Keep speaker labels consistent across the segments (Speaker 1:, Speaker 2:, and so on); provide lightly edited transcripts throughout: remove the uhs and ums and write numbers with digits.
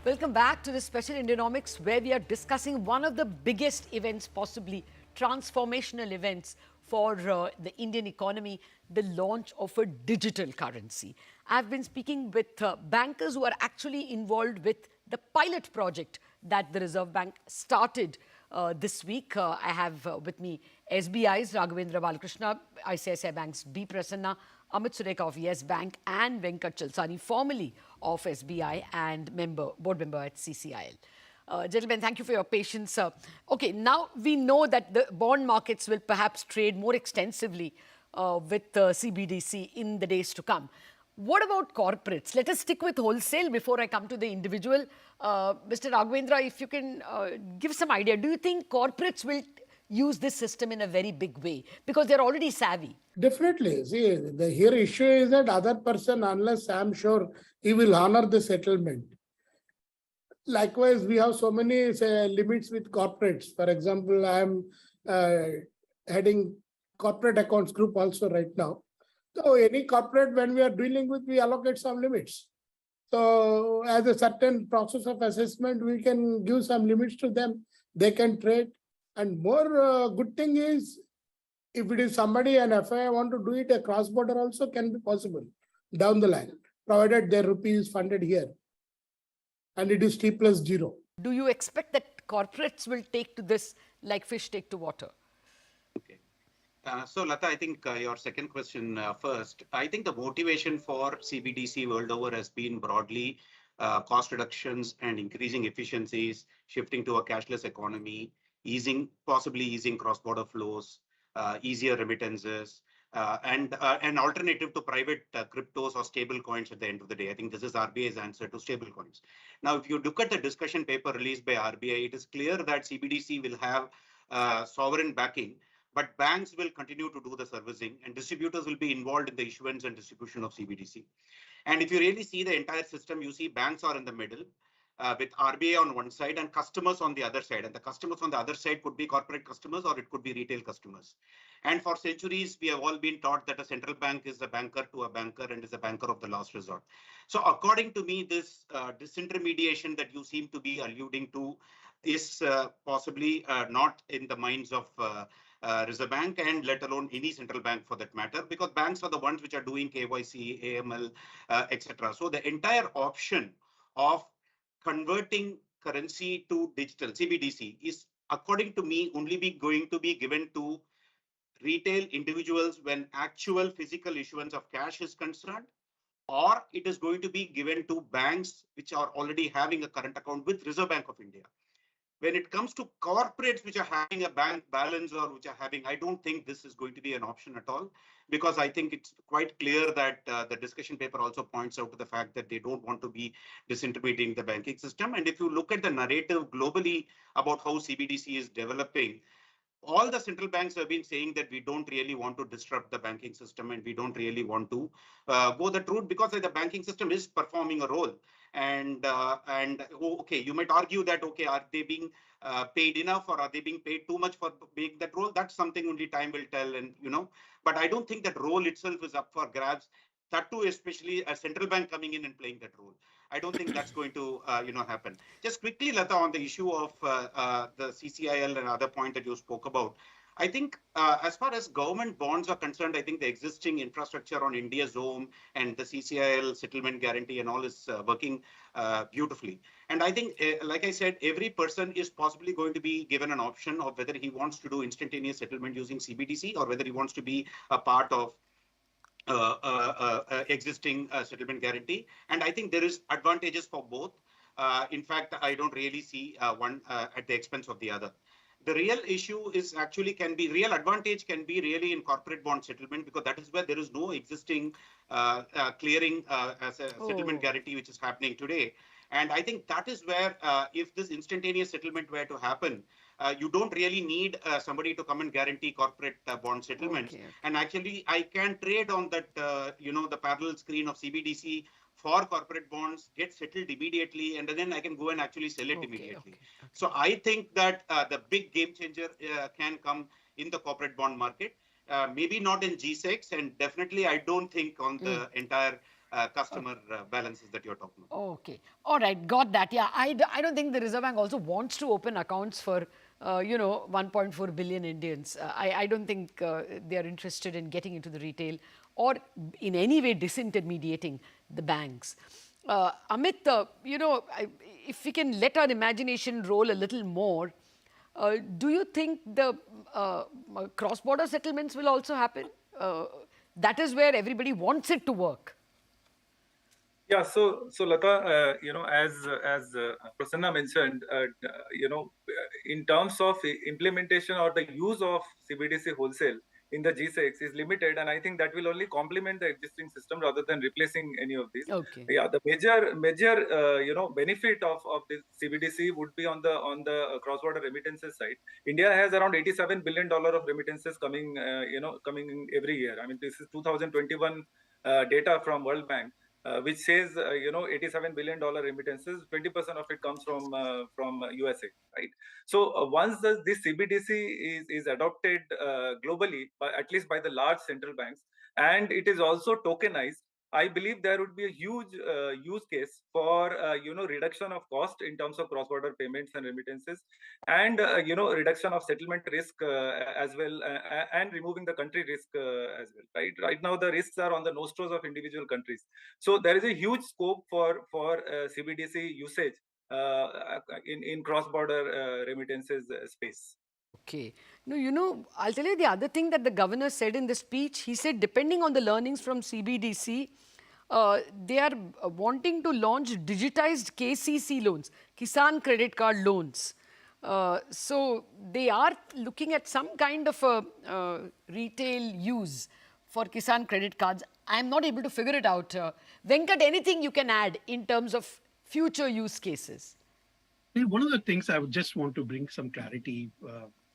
Speaker 1: Welcome back to this special Indianomics where we are discussing one of the biggest events, possibly transformational events for the Indian economy, the launch of a digital currency. I've been speaking with bankers who are actually involved with the pilot project that the Reserve Bank started this week. I have with me SBI's Raghavendra Balakrishna, ICICI Bank's B. Prasanna, Amit Sureka of Yes Bank, and Venkat Chalasani, formerly of SBI and board member at CCIL. Gentlemen, thank you for your patience. Okay, now we know that the bond markets will perhaps trade more extensively with CBDC in the days to come. What about corporates? Let us stick with wholesale before I come to the individual. Mr. Raghavendra, if you can give some idea, do you think corporates will use this system in a very big way because they're already savvy?
Speaker 2: Definitely. See, the here issue is that other person, unless I'm sure he will honor the settlement. Likewise, we have so many limits with corporates. For example, I'm heading corporate accounts group also right now. So any corporate, when we are dealing with, we allocate some limits. So as a certain process of assessment, we can give some limits to them. They can trade. And more good thing is, if it is somebody, and if I want to do it, a cross-border also can be possible down the line, provided their rupee is funded here. And it is T+0.
Speaker 1: Do you expect that corporates will take to this like fish take to water?
Speaker 3: Okay. So, Lata, I think your second question first. I think the motivation for CBDC world over has been broadly cost reductions and increasing efficiencies, shifting to a cashless economy, possibly easing cross-border flows, easier remittances, and an alternative to private cryptos or stable coins at the end of the day. I think this is RBI's answer to stable coins. Now, if you look at the discussion paper released by RBI, it is clear that CBDC will have sovereign backing, but banks will continue to do the servicing and distributors will be involved in the issuance and distribution of CBDC. And if you really see the entire system, you see banks are in the middle. With RBI on one side and customers on the other side. And the customers on the other side could be corporate customers or it could be retail customers. And for centuries, we have all been taught that a central bank is a banker to a banker and is a banker of the last resort. So according to me, this disintermediation that you seem to be alluding to is possibly not in the minds of Reserve Bank and let alone any central bank for that matter, because banks are the ones which are doing KYC, AML, etc. So the entire option of converting currency to digital CBDC is, according to me, only going to be given to retail individuals when actual physical issuance of cash is concerned, or it is going to be given to banks which are already having a current account with Reserve Bank of India. When it comes to corporates which are having a bank balance or which are having, I don't think this is going to be an option at all, because I think it's quite clear that the discussion paper also points out to the fact that they don't want to be disintermediating the banking system. And if you look at the narrative globally about how CBDC is developing, all the central banks have been saying that we don't really want to disrupt the banking system and we don't really want to go that route because the banking system is performing a role. And okay, you might argue that, okay, are they being paid enough or are they being paid too much for playing that role? That's something only time will tell. And, but I don't think that role itself is up for grabs. That too, especially a central bank coming in and playing that role. I don't think that's going to, happen. Just quickly, Lata, on the issue of the CCIL and other point that you spoke about. I think as far as government bonds are concerned, I think the existing infrastructure on India's Home and the CCIL settlement guarantee and all is working beautifully. And I think, like I said, every person is possibly going to be given an option of whether he wants to do instantaneous settlement using CBDC or whether he wants to be a part of existing settlement guarantee. And I think there is advantages for both. In fact, I don't really see one at the expense of the other. The real issue is actually real advantage can be really in corporate bond settlement, because that is where there is no existing clearing as a settlement guarantee, which is happening today. And I think that is where if this instantaneous settlement were to happen, you don't really need somebody to come and guarantee corporate bond settlements. Okay. And actually, I can trade on that, the parallel screen of CBDC for corporate bonds, get settled immediately, and then I can go and actually sell it immediately. Okay. So I think that the big game changer can come in the corporate bond market. Maybe not in G6, and definitely I don't think on the entire customer balances that you're talking about.
Speaker 1: Okay. All right. Got that. Yeah. I don't think the Reserve Bank also wants to open accounts for, 1.4 billion Indians. I don't think they are interested in getting into the retail or in any way disintermediating the banks. Amit, if we can let our imagination roll a little more, do you think the cross-border settlements will also happen? That is where everybody wants it to work.
Speaker 4: Yeah, so Lata, as Prasanna mentioned, in terms of implementation or the use of CBDC wholesale in the G6 is limited, and I think that will only complement the existing system rather than replacing any of these.
Speaker 1: Okay.
Speaker 4: Yeah, the major benefit of this CBDC would be on the cross-border remittances side. India has around $87 billion of remittances coming every year. I mean, this is 2021 data from World Bank. Which says $87 billion remittances, 20% of it comes from USA, right? So once this CBDC is adopted globally, at least by the large central banks, and it is also tokenized, I believe there would be a huge use case for reduction of cost in terms of cross-border payments and remittances, and reduction of settlement risk as well, and removing the country risk as well. Right now, the risks are on the nostrils of individual countries. So there is a huge scope for CBDC usage in cross-border remittances space.
Speaker 1: Okay. No, I'll tell you the other thing that the governor said in the speech. He said, depending on the learnings from CBDC, they are wanting to launch digitized KCC loans, Kisan Credit Card loans. So they are looking at some kind of a retail use for Kisan credit cards. I'm not able to figure it out. Venkat, anything you can add in terms of future use cases?
Speaker 5: One of the things I would just want to bring some clarity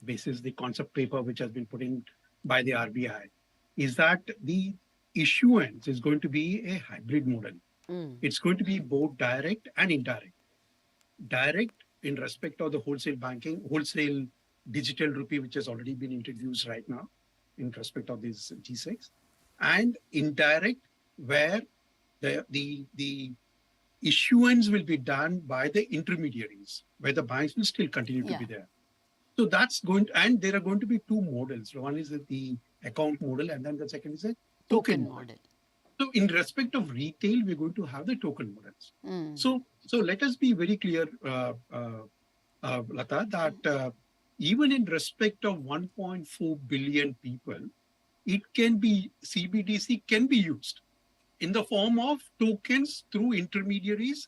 Speaker 5: basis the concept paper which has been put in by the RBI is that the issuance is going to be a hybrid model. It's going to be both direct and indirect. Direct in respect of the wholesale banking, wholesale digital rupee, which has already been introduced right now in respect of this G6, and indirect where the issuance will be done by the intermediaries, where the banks will still continue to be there. So that's going to, and there are going to be two models. One is the account model, and then the second is a token model. So in respect of retail, we're going to have the token models. So let us be very clear, Lata, that even in respect of 1.4 billion people, it can be, CBDC can be used in the form of tokens through intermediaries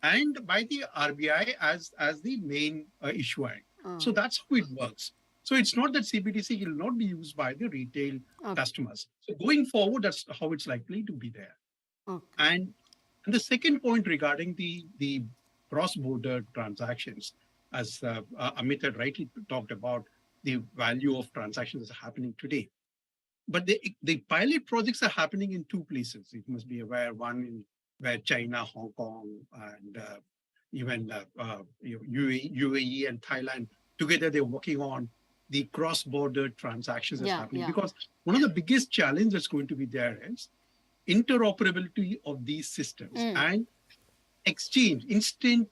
Speaker 5: and by the RBI as the main issuer. So that's how it works. So it's not that CBDC will not be used by the retail customers. So going forward, that's how it's likely to be there. And the second point regarding the cross-border transactions, as Amit had rightly talked about, the value of transactions is happening today. But the pilot projects are happening in two places. You must be aware, one where China, Hong Kong, and even UAE and Thailand, together they're working on the cross-border transactions that's happening. Because one of the biggest challenges that's going to be there is interoperability of these systems and exchange, instant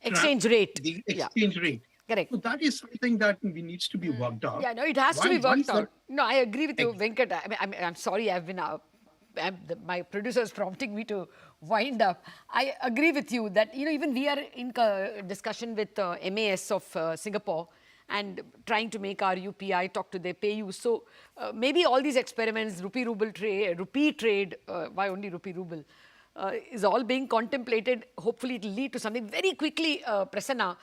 Speaker 1: exchange rate.
Speaker 5: The exchange rate.
Speaker 1: Correct.
Speaker 5: So that is something that needs to be worked out.
Speaker 1: Yeah, no, it has to be worked out. No, I agree with you, Venkat. I'm sorry, my producer is prompting me to wind up. I agree with you that, even we are in discussion with MAS of Singapore and trying to make our UPI talk to their PayU. So maybe all these experiments, rupee trade, why only rupee ruble, is all being contemplated. Hopefully it will lead to something. Very quickly, Prasanna,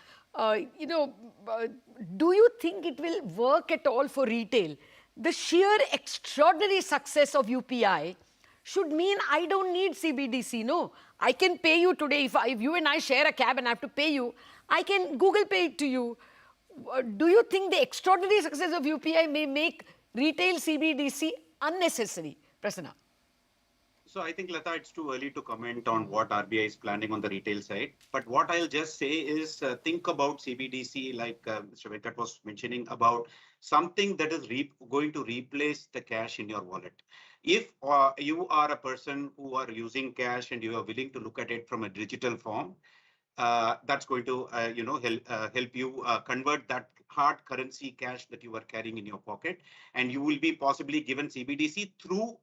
Speaker 1: do you think it will work at all for retail? The sheer extraordinary success of UPI should mean I don't need CBDC. No, I can pay you today. If you and I share a cab and I have to pay you, I can Google Pay it to you. Do you think the extraordinary success of UPI may make retail CBDC unnecessary, Prasanna?
Speaker 3: So I think, Lata, it's too early to comment on what RBI is planning on the retail side. But what I'll just say is think about CBDC, like Mr. Venkat was mentioning, about something that is going to replace the cash in your wallet. If you are a person who are using cash and you are willing to look at it from a digital form, that's going to help you convert that hard currency cash that you are carrying in your pocket, and you will be possibly given CBDC through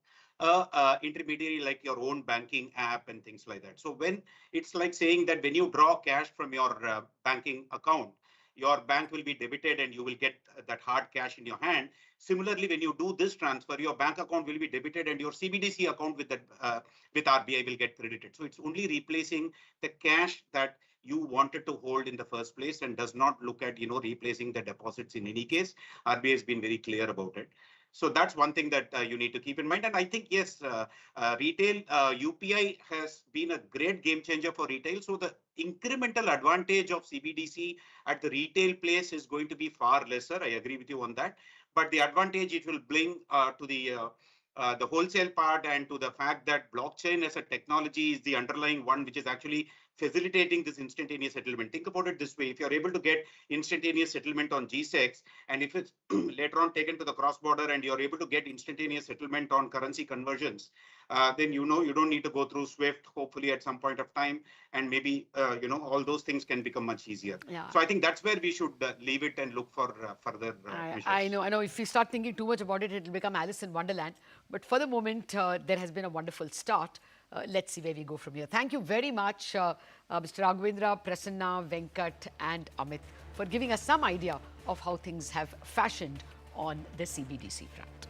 Speaker 3: intermediary like your own banking app and things like that. So when it's like saying that when you draw cash from your banking account, your bank will be debited and you will get that hard cash in your hand. Similarly, when you do this transfer, your bank account will be debited and your CBDC account with that with RBI will get credited. So it's only replacing the cash that you wanted to hold in the first place and does not look at replacing the deposits in any case. RBI has been very clear about it. So that's one thing that you need to keep in mind. And I think, yes, retail UPI has been a great game changer for retail. So the incremental advantage of CBDC at the retail place is going to be far lesser. I agree with you on that. But the advantage it will bring to the wholesale part and to the fact that blockchain as a technology is the underlying one which is actually facilitating this instantaneous settlement. Think about it this way. If you're able to get instantaneous settlement on GSEX, and if it's later on taken to the cross-border and you're able to get instantaneous settlement on currency conversions, then you don't need to go through SWIFT, hopefully at some point of time, and maybe all those things can become much easier.
Speaker 1: Yeah.
Speaker 3: So I think that's where we should leave it and look for further measures.
Speaker 1: I know. If we start thinking too much about it, it'll become Alice in Wonderland. But for the moment, there has been a wonderful start. Let's see where we go from here. Thank you very much, Mr. Raghavendra, Prasanna, Venkat, and Amit, for giving us some idea of how things have fashioned on the CBDC front.